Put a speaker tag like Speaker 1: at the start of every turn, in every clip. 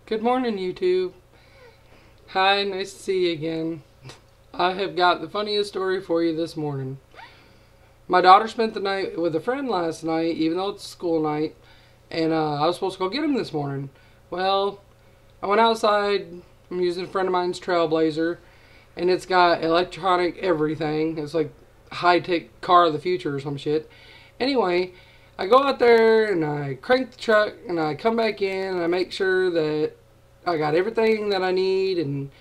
Speaker 1: Good morning, YouTube. Hi, nice to see you again. I have got the funniest story for you this morning. My daughter spent the night with a friend last night, even though it's school night, and I was supposed to go get him this morning. Well, I went outside. I'm using a friend of mine's Trailblazer, and it's got electronic everything. It's like high-tech car of the future or some shit. Anyway, I go out there and I crank the truck and I come back in and I make sure that I got everything that I need and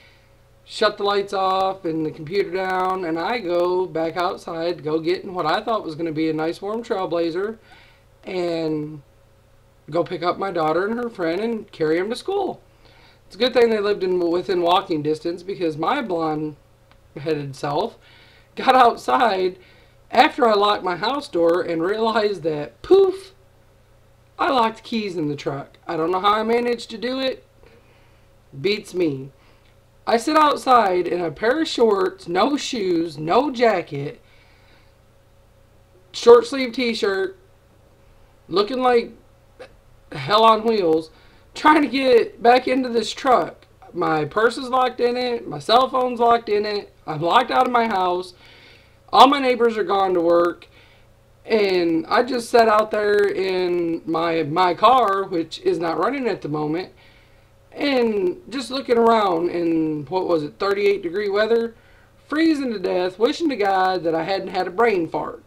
Speaker 1: shut the lights off and the computer down, and I go back outside to go get in what I thought was going to be a nice warm Trailblazer and go pick up my daughter and her friend and carry them to school. It's a good thing they lived within walking distance, because my blonde-headed self got outside after I locked my house door and realized that, poof, I locked the keys in the truck. I don't know how I managed to do it. Beats me. I sit outside in a pair of shorts, no shoes, no jacket, short sleeve t-shirt, looking like hell on wheels, trying to get back into this truck. My purse is locked in it, my cell phone's locked in it, I'm locked out of my house, all my neighbors are gone to work, and I just sat out there in my car, which is not running at the moment, and just looking around in, what was it, 38-degree weather, freezing to death, wishing to God that I hadn't had a brain fart.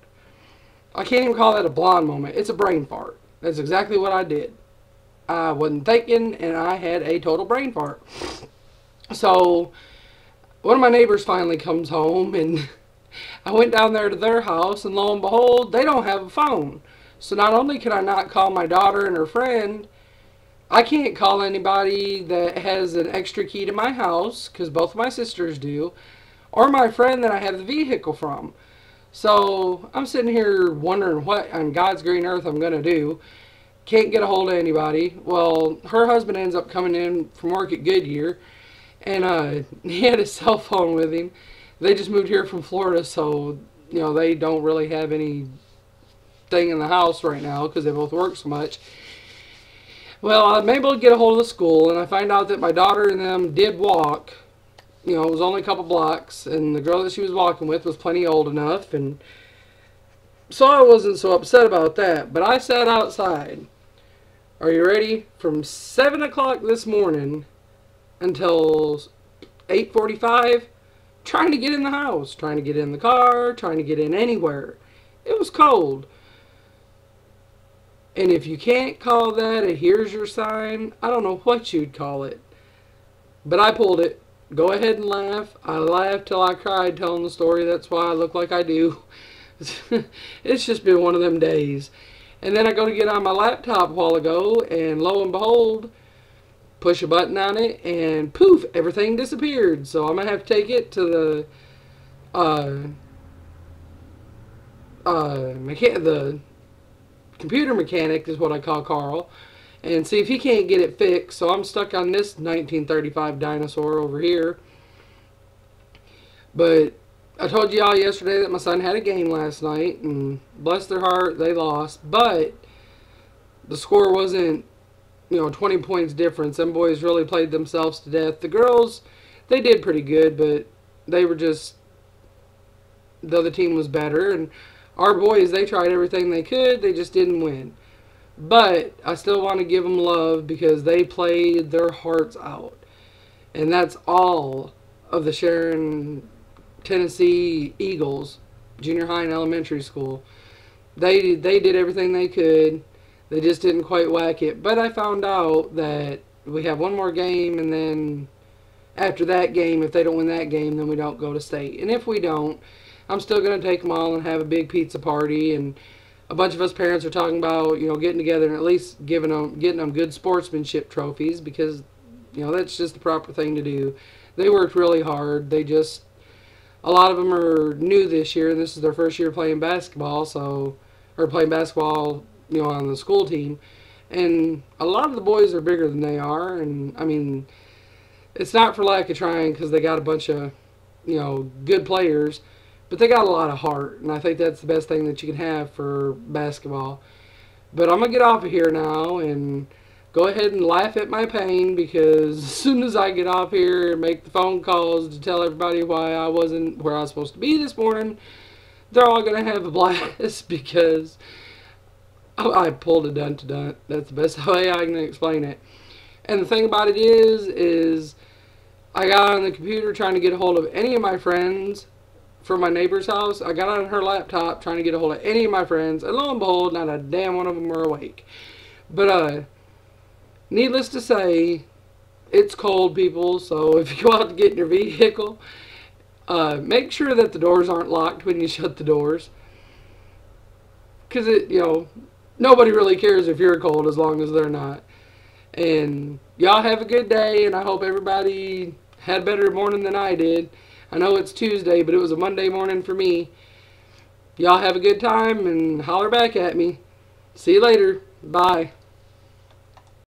Speaker 1: I can't even call that a blonde moment. It's a brain fart. That's exactly what I did. I wasn't thinking, and I had a total brain fart. So, one of my neighbors finally comes home, and I went down there to their house, and lo and behold, they don't have a phone. So not only can I not call my daughter and her friend, I can't call anybody that has an extra key to my house, because both of my sisters do, or my friend that I have the vehicle from. So I'm sitting here wondering what on God's green earth I'm going to do. Can't get a hold of anybody. Well, her husband ends up coming in from work at Goodyear, and he had his cell phone with him. They just moved here from Florida, so you know they don't really have anything in the house right now because they both work so much. Well, I'm able to get a hold of the school, and I find out that my daughter and them did walk. You know, it was only a couple blocks, and the girl that she was walking with was plenty old enough, and so I wasn't so upset about that. But I sat outside, are you ready, from 7 o'clock this morning until 8:45, trying to get in the house, trying to get in the car, trying to get in anywhere. It was cold. And if you can't call that a here's your sign, I don't know what you'd call it. But I pulled it. Go ahead and laugh. I laughed till I cried telling the story. That's why I look like I do. It's just been one of them days. And then I go to get on my laptop a while ago, and lo and behold, push a button on it, and poof, everything disappeared. So I'm going to have to take it to the computer mechanic, is what I call Carl, and see if he can't get it fixed. So I'm stuck on this 1935 dinosaur over here. But I told you all yesterday that my son had a game last night, and bless their heart, they lost. But the score wasn't, 20 points difference. Them boys really played themselves to death. The girls, they did pretty good, but they were just, the other team was better, and our boys, they tried everything they could. They just didn't win. But I still want to give them love because they played their hearts out. And that's all of the Sharon, Tennessee Eagles, junior high and elementary school. They did everything they could. They just didn't quite whack it. But I found out that we have one more game, and then after that game, if they don't win that game, then we don't go to state. And if we don't, I'm still going to take them all and have a big pizza party, and a bunch of us parents are talking about, getting together and at least getting them good sportsmanship trophies, because, that's just the proper thing to do. They worked really hard. A lot of them are new this year, and this is their first year playing basketball, on the school team, and a lot of the boys are bigger than they are, and, I mean, it's not for lack of trying, because they got a bunch of, good players. But they got a lot of heart, and I think that's the best thing that you can have for basketball. But I'm going to get off of here now, and go ahead and laugh at my pain, because as soon as I get off here and make the phone calls to tell everybody why I wasn't where I was supposed to be this morning, they're all going to have a blast because I pulled a dun-to-dun. That's the best way I can explain it. And the thing about it is I got on the computer trying to get a hold of any of my friends from my neighbor's house. I got on her laptop trying to get a hold of any of my friends, and lo and behold, not a damn one of them were awake. But, needless to say, it's cold, people, so if you go out to get in your vehicle, make sure that the doors aren't locked when you shut the doors. Because, nobody really cares if you're cold as long as they're not. And y'all have a good day, and I hope everybody had a better morning than I did. I know it's Tuesday, but it was a Monday morning for me. Y'all have a good time, and holler back at me. See you later. Bye.